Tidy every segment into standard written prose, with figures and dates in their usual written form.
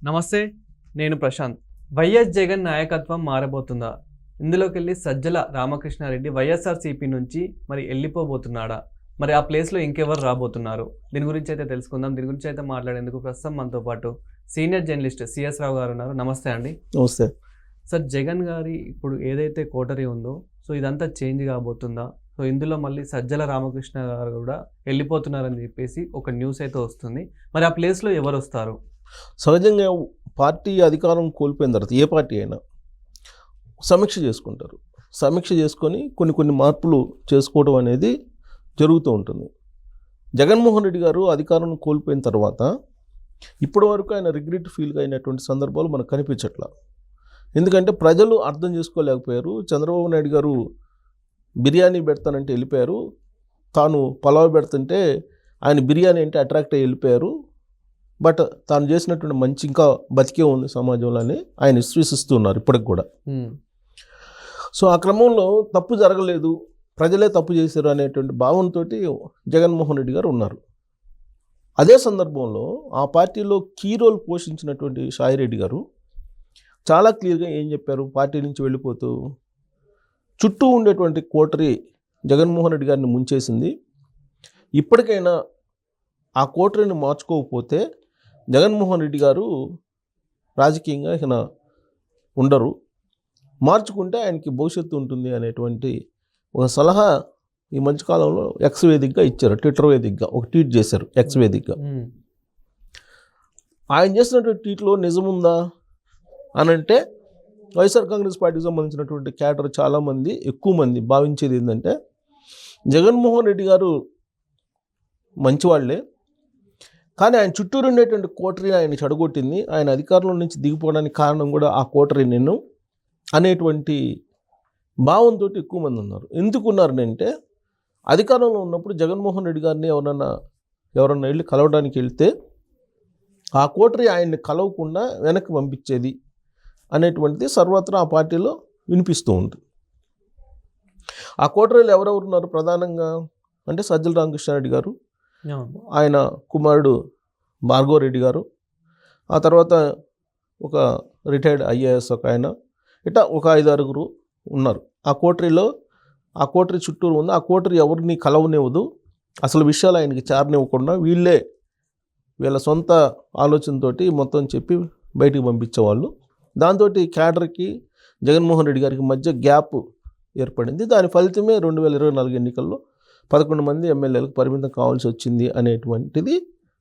నమస్తే, నేను ప్రశాంత్. వైఎస్ జగన్ నాయకత్వం మారబోతుందా? ఇందులోకి వెళ్ళి సజ్జల రామకృష్ణారెడ్డి వైఎస్ఆర్సీపీ నుంచి మరి వెళ్ళిపోబోతున్నాడా? మరి ఆ ప్లేస్లో ఇంకెవరు రాబోతున్నారు? దీని గురించి అయితే తెలుసుకుందాం. దీని గురించి అయితే మాట్లాడేందుకు ప్రస్తుతం మనతో పాటు సీనియర్ జర్నలిస్ట్ సిఎస్ రావు గారు ఉన్నారు. నమస్తే అండి. నమస్తే సార్, జగన్ గారి ఇప్పుడు ఏదైతే కోటరీ ఉందో సో ఇదంతా చేంజ్ కాబోతుందా? సో ఇందులో మళ్ళీ సజ్జల రామకృష్ణ గారు కూడా వెళ్ళిపోతున్నారని చెప్పేసి ఒక న్యూస్ అయితే వస్తుంది. మరి ఆ ప్లేస్లో ఎవరు వస్తారు? సహజంగా పార్టీ అధికారం కోల్పోయిన తర్వాత ఏ పార్టీ అయినా సమీక్ష చేసుకుంటారు. సమీక్ష చేసుకొని కొన్ని మార్పులు చేసుకోవడం అనేది జరుగుతూ ఉంటుంది. జగన్మోహన్ రెడ్డి గారు అధికారం కోల్పోయిన తర్వాత ఇప్పటి వరకు ఆయన రిగ్రెట్ ఫీల్ అయినటువంటి సందర్భాలు మనకు కనిపించట్లా. ఎందుకంటే ప్రజలు అర్థం చేసుకోలేకపోయారు. చంద్రబాబు నాయుడు గారు బిర్యానీ పెడతానంటే వెళ్ళిపోయారు, తాను పలావ్ పెడుతుంటే ఆయన బిర్యానీ అంటే అట్రాక్ట్ అయ్యి వెళ్ళిపోయారు. బట్ తాను చేసినటువంటి మంచి ఇంకా బతికే ఉంది సమాజంలో అని ఆయన విశ్వసిస్తున్నారు ఇప్పటికి కూడా. సో ఆ క్రమంలో తప్పు జరగలేదు, ప్రజలే తప్పు చేశారు అనేటువంటి భావనతో జగన్మోహన్ రెడ్డి గారు ఉన్నారు. అదే సందర్భంలో ఆ పార్టీలో కీ రోల్ పోషించినటువంటి సాయిరెడ్డి గారు చాలా క్లియర్గా ఏం చెప్పారు, పార్టీ నుంచి వెళ్ళిపోతూ చుట్టూ ఉండేటువంటి కోటరీ జగన్మోహన్ రెడ్డి గారిని ముంచేసింది. ఇప్పటికైనా ఆ కోటరీని మార్చుకోకపోతే జగన్మోహన్ రెడ్డి గారు రాజకీయంగా ఈయన ఉండరు, మార్చుకుంటే ఆయనకి భవిష్యత్తు ఉంటుంది అనేటువంటి ఒక సలహా ఈ మధ్యకాలంలో ఎక్స్ వేదికగా ఇచ్చారు. ట్విట్టర్ వేదికగా ఒక ట్వీట్ చేశారు. ఎక్స్ వేదికగా ఆయన చేసినటువంటి ట్వీట్లో నిజముందా అని అంటే వైఎస్ఆర్ కాంగ్రెస్ పార్టీకి సంబంధించినటువంటి క్యాడర్ చాలామంది ఎక్కువ మంది భావించేది ఏంటంటే జగన్మోహన్ రెడ్డి గారు మంచివాళ్లే, కానీ ఆయన చుట్టూరు ఉండేటువంటి కోటరీ ఆయన చెడగొట్టింది, ఆయన అధికారంలో నుంచి దిగిపోవడానికి కారణం కూడా ఆ కోటరీ నేను అనేటువంటి భావంతో ఎక్కువ మంది ఉన్నారు. ఎందుకున్నారంటే అధికారంలో ఉన్నప్పుడు జగన్మోహన్ రెడ్డి గారిని ఎవరన్నా వెళ్ళి కలవడానికి వెళ్తే ఆ కోటరీ ఆయన్ని కలవకుండా వెనక్కి పంపించేది అనేటువంటిది సర్వత్రా ఆ పార్టీలో వినిపిస్తూ ఉంటుంది. ఆ కోటరీలో ఎవరెవరు ఉన్నారు ప్రధానంగా అంటే సజ్జల రామకృష్ణారెడ్డి గారు, ఆయన కుమారుడు భార్గవరెడ్డి గారు, ఆ తర్వాత ఒక రిటైర్డ్ ఐఏఎస్ ఒక ఆయన, ఇట్లా ఒక 5-6 ఉన్నారు ఆ కోటరీలో. ఆ కోటరీ చుట్టూరు ఉంది. ఆ కోటరీ ఎవరిని కలవనివ్వదు, అసలు విషయాలు ఆయనకి చేరనివ్వకుండా వీళ్ళ సొంత ఆలోచనతోటి మొత్తం చెప్పి బయటికి పంపించేవాళ్ళు. దాంతో క్యాడర్కి జగన్మోహన్ రెడ్డి గారికి మధ్య గ్యాప్ ఏర్పడింది. దాని ఫలితమే 2024 ఎన్నికల్లో 11 మంది ఎమ్మెల్యేలకు పరిమితం కావాల్సి వచ్చింది అనేటువంటిది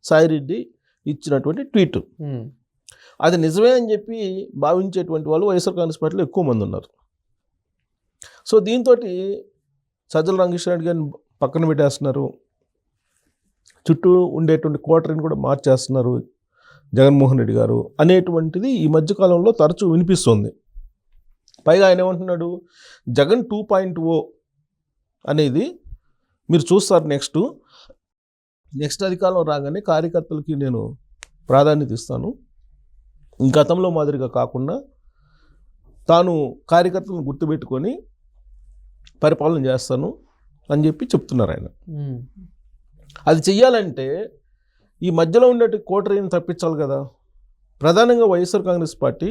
సాయిరెడ్డి ఇచ్చినటువంటి ట్వీట్. అది నిజమే అని చెప్పి భావించేటువంటి వాళ్ళు వైఎస్ఆర్ కాంగ్రెస్ పార్టీలో ఎక్కువ మంది ఉన్నారు. సో దీంతో సజ్జల రామకృష్ణారెడ్డి గారిని పక్కన పెట్టేస్తున్నారు, చుట్టూ ఉండేటువంటి కోటరీని కూడా మార్చేస్తున్నారు జగన్మోహన్ రెడ్డి గారు అనేటువంటిది ఈ మధ్యకాలంలో తరచూ వినిపిస్తుంది. పైగా ఆయన ఏమంటున్నాడు, జగన్ 2.0 అనేది మీరు చూస్తారు నెక్స్ట్ అధికారంలో రాగానే కార్యకర్తలకి నేను ప్రాధాన్యత ఇస్తాను, గతంలో మాదిరిగా కాకుండా తాను కార్యకర్తలను గుర్తుపెట్టుకొని పరిపాలన చేస్తాను అని చెప్పి చెప్తున్నారు ఆయన. అది చెయ్యాలంటే ఈ మధ్యలో ఉండే కోటరీని తప్పించాలి కదా. ప్రధానంగా వైఎస్ఆర్ కాంగ్రెస్ పార్టీ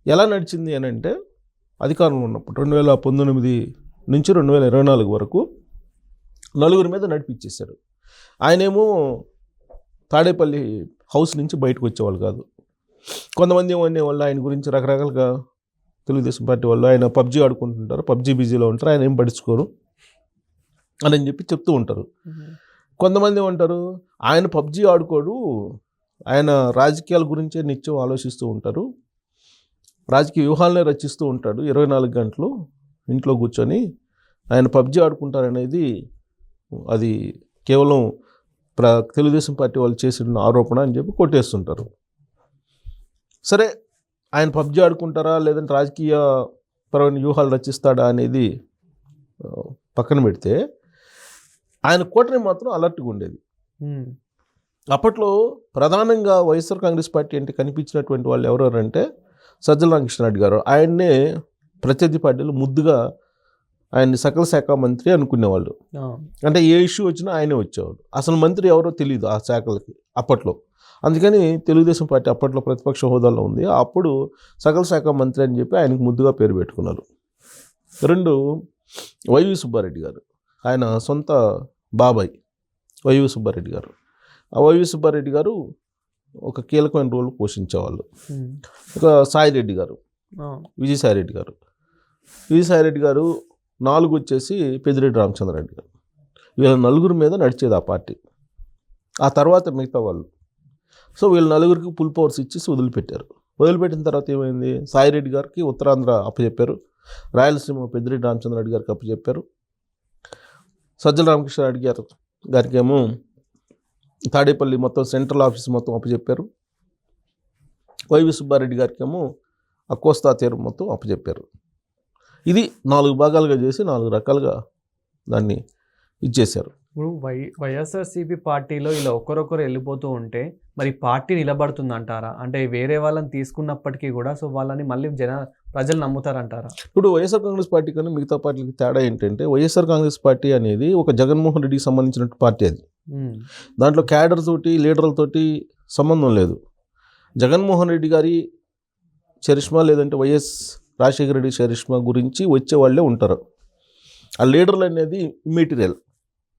ఎలా నడిచింది అని అంటే అధికారంలో ఉన్నప్పుడు 2019 నుంచి 2024 వరకు 4 మీద నడిపించేశారు. ఆయనేమో తాడేపల్లి హౌస్ నుంచి బయటకు వచ్చేవాళ్ళు కాదు. కొంతమంది ఏమనేవాళ్ళు ఆయన గురించి రకరకాలుగా, తెలుగుదేశం పార్టీ వాళ్ళు ఆయన పబ్జీ ఆడుకుంటుంటారు, పబ్జీ బిజీలో ఉంటారు, ఆయన ఏం పట్టించుకోరు అని చెప్పి చెప్తూ ఉంటారు. కొంతమంది ఏమంటారు, ఆయన పబ్జీ ఆడుకోడు, ఆయన రాజకీయాల గురించే నిత్యం ఆలోచిస్తూ ఉంటారు, రాజకీయ వ్యూహాలనే రచిస్తూ ఉంటాడు 24 గంటలు ఇంట్లో కూర్చొని, ఆయన పబ్జీ ఆడుకుంటారనేది అది కేవలం తెలుగుదేశం పార్టీ వాళ్ళు చేసిన ఆరోపణ అని చెప్పి కొట్టేస్తుంటారు. సరే, ఆయన పబ్జీ ఆడుకుంటారా లేదంటే రాజకీయ పరమైన వ్యూహాలు రచిస్తాడా అనేది పక్కన పెడితే ఆయన కోటరీ మాత్రం అలర్ట్గా ఉండేది. అప్పట్లో ప్రధానంగా వైఎస్ఆర్ కాంగ్రెస్ పార్టీ అంటే కనిపించినటువంటి వాళ్ళు ఎవరెవరంటే సజ్జల రామకృష్ణారెడ్డి గారు. ఆయన్నే ప్రత్యర్థి పార్టీలు ముద్దుగా ఆయన్ని సకల శాఖ మంత్రి అనుకునేవాళ్ళు. అంటే ఏ ఇష్యూ వచ్చినా ఆయనే వచ్చేవాడు. అసలు మంత్రి ఎవరో తెలియదు ఆ శాఖలకి అప్పట్లో. అందుకని తెలుగుదేశం పార్టీ అప్పట్లో ప్రతిపక్ష హోదాలో ఉంది. అప్పుడు సకల శాఖ మంత్రి అని చెప్పి ఆయనకు ముద్దుగా పేరు పెట్టుకున్నారు. 2 వైవి సుబ్బారెడ్డి గారు, ఆయన సొంత బాబాయ్ వైవి సుబ్బారెడ్డి గారు. ఆ వైవి సుబ్బారెడ్డి గారు ఒక కీలకమైన రోల్ పోషించేవాళ్ళు. ఒక సాయిరెడ్డి గారు, విజయసాయిరెడ్డి గారు. విజయసాయిరెడ్డి గారు 4 వచ్చేసి పెద్దిరెడ్డి రామచంద్రారెడ్డి గారు. వీళ్ళ నలుగురు మీద నడిచేది ఆ పార్టీ. ఆ తర్వాత మిగతా వాళ్ళు. సో వీళ్ళ నలుగురికి ఫుల్ పవర్స్ ఇచ్చేసి వదిలిపెట్టారు. వదిలిపెట్టిన తర్వాత ఏమైంది, సాయిరెడ్డి గారికి ఉత్తరాంధ్ర అప్పచెప్పారు, రాయలసీమ పెద్దిరెడ్డి రామచంద్రారెడ్డి గారికి అప్పచెప్పారు, సజ్జల రామకృష్ణారెడ్డి గారికి ఏమో తాడేపల్లి మొత్తం సెంట్రల్ ఆఫీస్ మొత్తం అప్పచెప్పారు, వైవి సుబ్బారెడ్డి గారికి ఏమో ఆ కోస్తా తీరం మొత్తం అప్పచెప్పారు. ఇది 4 భాగాలుగా చేసి 4 రకాలుగా దాన్ని ఇచ్చేశారు. ఇప్పుడు వైఎస్ఆర్సీపీ పార్టీలో ఇలా ఒకరొకరు వెళ్ళిపోతూ ఉంటే మరి పార్టీ నిలబడుతుంది అంటారా? అంటే వేరే వాళ్ళని తీసుకున్నప్పటికీ కూడా సో వాళ్ళని మళ్ళీ ప్రజలు నమ్ముతారంటారా? ఇప్పుడు వైఎస్ఆర్ కాంగ్రెస్ పార్టీ కన్నా మిగతా పార్టీలకి తేడా ఏంటంటే, వైఎస్ఆర్ కాంగ్రెస్ పార్టీ అనేది ఒక జగన్మోహన్ రెడ్డికి సంబంధించిన పార్టీ. అది దాంట్లో క్యాడర్ తోటి లీడర్లతోటి సంబంధం లేదు. జగన్మోహన్ రెడ్డి గారి చరిష్మా లేదంటే వైఎస్ రాజశేఖర రెడ్డి చరిష్మా గురించి వచ్చే వాళ్ళే ఉంటారు. ఆ లీడర్లు అనేది ఇమ్మెటీరియల్,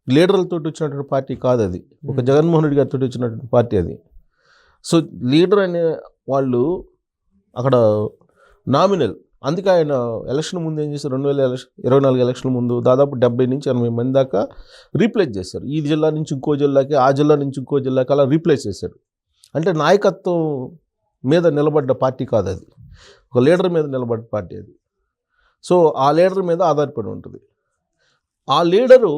లీడర్లతో వచ్చినటువంటి పార్టీ కాదు అది. ఒక జగన్మోహన్ రెడ్డి గారితో వచ్చినటువంటి పార్టీ అది. సో లీడర్ అనే వాళ్ళు అక్కడ నామినల్. అందుకే ఆయన ఎలక్షన్ ముందు ఏం చేశారు, 2024 ఎలక్షన్ ముందు దాదాపు 70 నుంచి 80 మంది దాకా రీప్లేస్ చేశారు. ఈ జిల్లా నుంచి ఇంకో జిల్లాకి, ఆ జిల్లా నుంచి ఇంకో జిల్లాకి అలా రీప్లేస్ చేశారు. అంటే నాయకత్వం మీద నిలబడ్డ పార్టీ కాదు అది, ఒక లీడర్ మీద నిలబడ్డ పార్టీ అది. సో ఆ లీడర్ మీద ఆధారపడి ఉంటుంది. ఆ లీడరు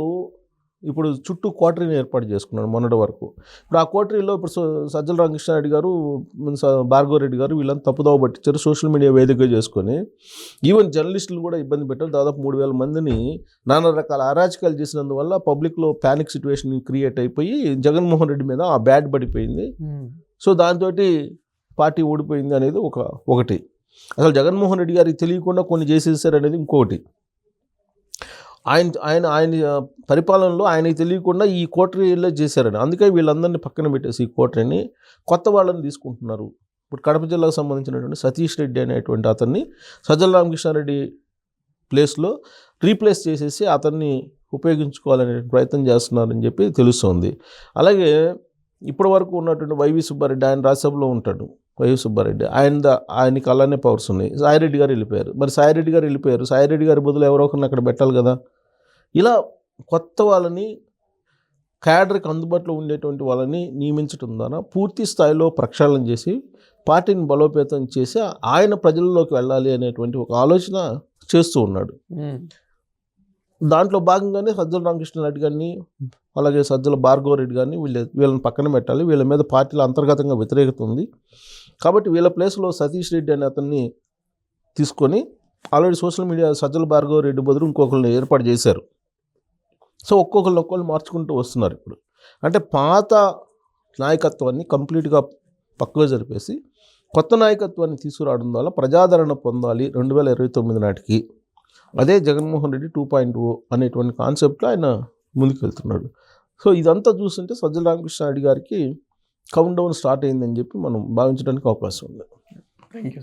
ఇప్పుడు చుట్టూ కోటరీని ఏర్పాటు చేసుకున్నాడు మొన్నటి వరకు. ఇప్పుడు ఆ కోటరీలో ఇప్పుడు సజ్జల రామకృష్ణారెడ్డి గారు, భార్గవ రెడ్డి గారు వీళ్ళని తప్పుదోవ పట్టించారు, సోషల్ మీడియా వేదికగా చేసుకొని. ఈవెన్ జర్నలిస్టులు కూడా ఇబ్బంది పెట్టారు. దాదాపు 3000 మందిని నానా రకాల అరాచకాలు చేసినందువల్ల పబ్లిక్లో ప్యానిక్ సిచ్యువేషన్ క్రియేట్ అయిపోయి జగన్మోహన్ రెడ్డి మీద ఆ బ్యాడ్ పడిపోయింది. సో దాంతో పార్టీ ఓడిపోయింది అనేది ఒకటి. అసలు జగన్మోహన్ రెడ్డి గారికి తెలియకుండా కొన్ని చేసేసారు అనేది ఇంకొకటి. ఆయన పరిపాలనలో ఆయనకి తెలియకుండా ఈ కోటరీలో చేశారని. అందుకే వీళ్ళందరినీ పక్కన పెట్టేసి ఈ కోటరీని కొత్త వాళ్ళని తీసుకుంటున్నారు. ఇప్పుడు కడప జిల్లాకు సంబంధించినటువంటి సతీష్ రెడ్డి అనేటువంటి అతన్ని సజ్జల రామకృష్ణారెడ్డి ప్లేస్లో రీప్లేస్ చేసేసి అతన్ని ఉపయోగించుకోవాలనే ప్రయత్నం చేస్తున్నారని చెప్పి తెలుస్తుంది. అలాగే ఇప్పటి వరకు ఉన్నటువంటి వైవి సుబ్బారెడ్డి, ఆయన రాజ్యసభలో ఉంటాడు. వైవి సుబ్బారెడ్డి ఆయనకి అలానే పవర్స్ ఉన్నాయి. సాయిరెడ్డి గారు వెళ్ళిపోయారు. మరి సాయిరెడ్డి గారు వెళ్ళిపోయారు, సాయిరెడ్డి గారి బదులు ఎవరో ఒకరిని అక్కడ పెట్టాలి కదా. ఇలా కొత్త వాళ్ళని, క్యాడర్కి అందుబాటులో ఉండేటువంటి వాళ్ళని నియమించడం ద్వారా పూర్తి స్థాయిలో ప్రక్షాళన చేసి పార్టీని బలోపేతం చేసి ఆయన ప్రజల్లోకి వెళ్ళాలి అనేటువంటి ఒక ఆలోచన చేస్తూ ఉన్నాడు. దాంట్లో భాగంగానే సజ్జల రామకృష్ణారెడ్డి గారిని, అలాగే సజ్జల భార్గవ రెడ్డి గారిని వీళ్ళని పక్కన పెట్టాలి. వీళ్ళ మీద పార్టీలో అంతర్గతంగా వ్యతిరేకత ఉంది కాబట్టి వీళ్ళ ప్లేస్లో సతీష్ రెడ్డి అనే అతన్ని తీసుకొని already social media Sajjala Bhargava Reddy బదులు ఇంకొకరిని ఏర్పాటు చేశారు. సో ఒక్కొక్కరు మార్చుకుంటూ వస్తున్నారు. ఇప్పుడు అంటే పాత నాయకత్వాన్ని కంప్లీట్గా పక్కగా జరిపేసి కొత్త నాయకత్వాన్ని తీసుకురావడం వల్ల ప్రజాదరణ పొందాలి 2029 నాటికి. అదే జగన్మోహన్ రెడ్డి 2.0 అనేటువంటి కాన్సెప్ట్లో ఆయన ముందుకు వెళ్తున్నాడు. సో ఇదంతా చూస్తుంటే సజ్జల రామకృష్ణారెడ్డి గారికి కౌంట్ డౌన్ స్టార్ట్ అయిందని చెప్పి మనం భావించడానికి అవకాశం ఉంది. Thank you.